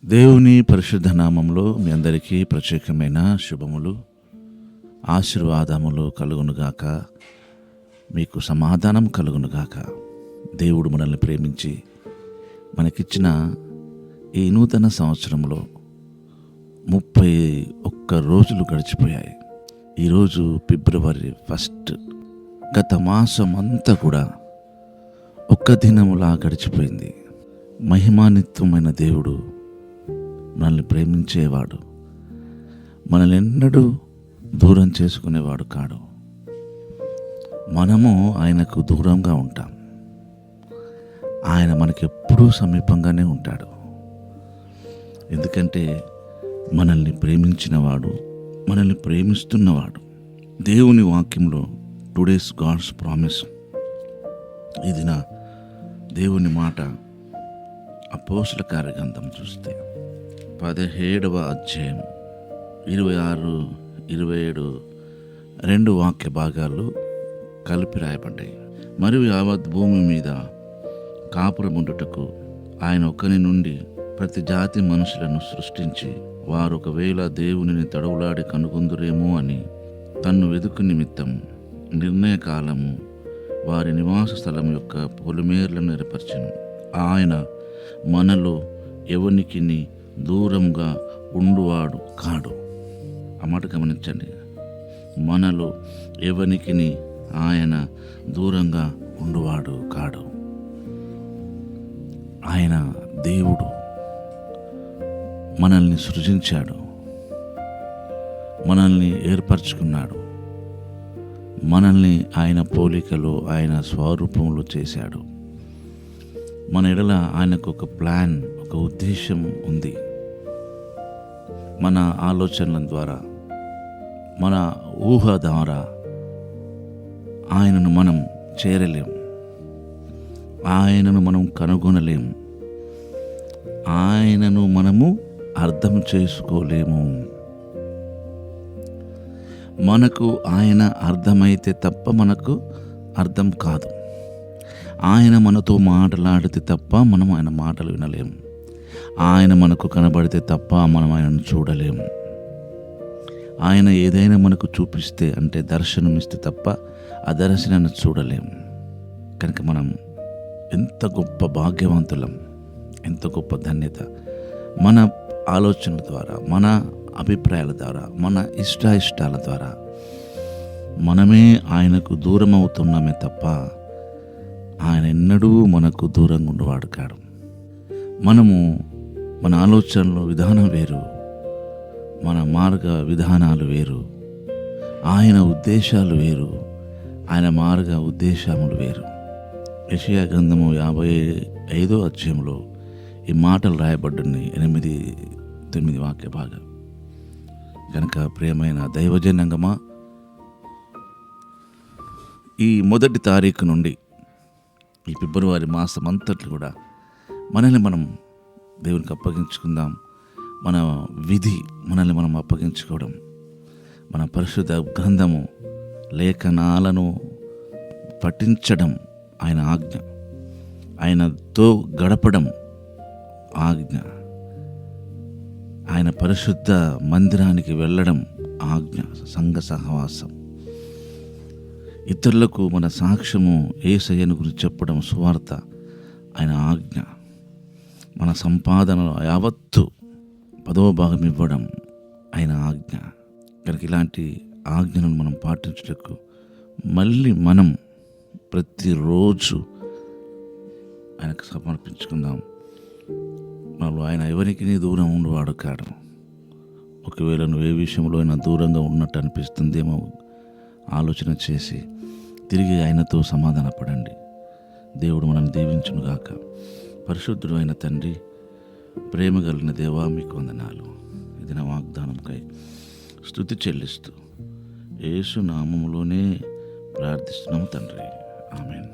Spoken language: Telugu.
దేవుని పరిశుద్ధ నామంలో మీ అందరికీ ప్రత్యేకమైన శుభములు, ఆశీర్వాదములు కలుగునుగాక. మీకు సమాధానం కలుగునుగాక. దేవుడు మనల్ని ప్రేమించి మనకిచ్చిన ఈ నూతన సంవత్సరంలో 31 రోజులు గడిచిపోయాయి. ఈరోజు ఫిబ్రవరి 1. గత మాసం అంతా కూడా ఒక్క దినములా గడిచిపోయింది. మహిమాన్వితమైన దేవుడు మనల్ని ప్రేమించేవాడు, మనల్ని ఎన్నడూ దూరం చేసుకునేవాడు కాడు. మనము ఆయనకు దూరంగా ఉంటాం, ఆయన మనకెప్పుడూ సమీపంగానే ఉంటాడు. ఎందుకంటే మనల్ని ప్రేమించినవాడు, మనల్ని ప్రేమిస్తున్నవాడు. దేవుని వాక్యంలో టుడేస్ గాడ్స్ ప్రామిస్, ఇది నా దేవుని మాట. అపోస్తల కార్యగ్రంథం చూస్తే 17వ అధ్యాయం 26, 27 2 వాక్య భాగాలు కలిపి రాయబడ్డాయి. మరియు యావత్ భూమి మీద కాపురముండుటకు ఆయన ఒక్కని నుండి ప్రతి జాతి మనుషులను సృష్టించి, వారు ఒకవేళ దేవునిని తడవులాడి కనుగొందురేమో అని తన్ను వెదుకు నిమిత్తం నిర్ణయకాలము వారి నివాస స్థలం యొక్క పొలిమేర్లను ఏర్పరచెను. ఆయన మనలో ఎవనికిని దూరంగా ఉండువాడు కాడు. ఆ మాట గమనించండి. మనలో ఎవనికిని ఆయన దూరంగా ఉండువాడు కాడు. ఆయన దేవుడు మనల్ని సృజించాడు, మనల్ని ఏర్పరచుకున్నాడు, మనల్ని ఆయన పోలికలో, ఆయన స్వరూపంలో చేశాడు. మన ఎడల ఆయనకు ఒక ప్లాన్, ఒక ఉద్దేశం ఉంది. మన ఆలోచనల ద్వారా, మన ఊహ ద్వారా ఆయనను మనం చేరలేం, ఆయనను మనం కనుగొనలేము, ఆయనను మనము అర్థం చేసుకోలేము. మనకు ఆయన అర్థమైతే తప్ప మనకు అర్థం కాదు. ఆయన మనతో మాట్లాడితే తప్ప మనం ఆయన మాటలు వినలేము. ఆయన మనకు కనబడితే తప్ప మనం ఆయనను చూడలేము. ఆయన ఏదైనా మనకు చూపిస్తే, అంటే దర్శనం ఇస్తే తప్ప ఆ దర్శనాన్ని చూడలేము. కనుక మనం ఎంత గొప్ప భాగ్యవంతులం, ఎంత గొప్ప ధన్యత. మన ఆలోచనల ద్వారా, మన అభిప్రాయాల ద్వారా, మన ఇష్టాల ద్వారా మనమే ఆయనకు దూరం అవుతున్నామే తప్ప ఆయన ఎన్నడూ మనకు దూరంగా ఉండేవాడు కాడు. మనము మన ఆలోచనలు విధానం వేరు, మన మార్గ విధానాలు వేరు, ఆయన ఉద్దేశాలు వేరు, ఆయన మార్గ ఉద్దేశములు వేరు. యెషయా గ్రంథము 55వ అధ్యాయంలో ఈ మాటలు రాయబడ్డాయి, 8, 9 వాక్య భాగం. కనుక ప్రియమైన దైవజనంగమా, ఈ 1 తారీఖు నుండి ఈ ఫిబ్రవరి మాసం అంతట్లు కూడా మనల్ని మనం దేవునికి అప్పగించుకుందాం. మన విధి మనల్ని మనం అప్పగించుకోవడం, మన పరిశుద్ధ గ్రంథము లేఖనాలను పఠించడం ఆయన ఆజ్ఞ, ఆయనతో గడపడం ఆజ్ఞ, ఆయన పరిశుద్ధ మందిరానికి వెళ్ళడం ఆజ్ఞ, సంఘ సహవాసం, ఇతరులకు మన సాక్ష్యము యేసయ్యను గురించి చెప్పడం సువార్త ఆయన ఆజ్ఞ, మన సంపాదనలో యావత్తు 10వ భాగం ఇవ్వడం ఆయన ఆజ్ఞ. కనుక ఇలాంటి ఆజ్ఞలను మనం పాటించుటకు మళ్ళీ మనం ప్రతిరోజు ఆయనకు సమర్పించుకుందాం. మనం ఆయన ఎవరికి దూరం ఉండేవాడు కాడు. ఒకవేళ నువ్వు ఏ విషయంలో అయినా దూరంగా ఉన్నట్టు అనిపిస్తుందేమో ఆలోచన చేసి తిరిగి ఆయనతో సమాధానపడండి. దేవుడు మనల్ని దీవించునుగాక. పరిశుద్ధుడు అయిన తండ్రి, ప్రేమ కలిగిన దేవా, మీకు వందనాలు. ఇది నా వాగ్దానంకై స్తుతి చెల్లిస్తూ యేసు నామములోనే ప్రార్థిస్తున్నాము తండ్రి. ఆమేన్.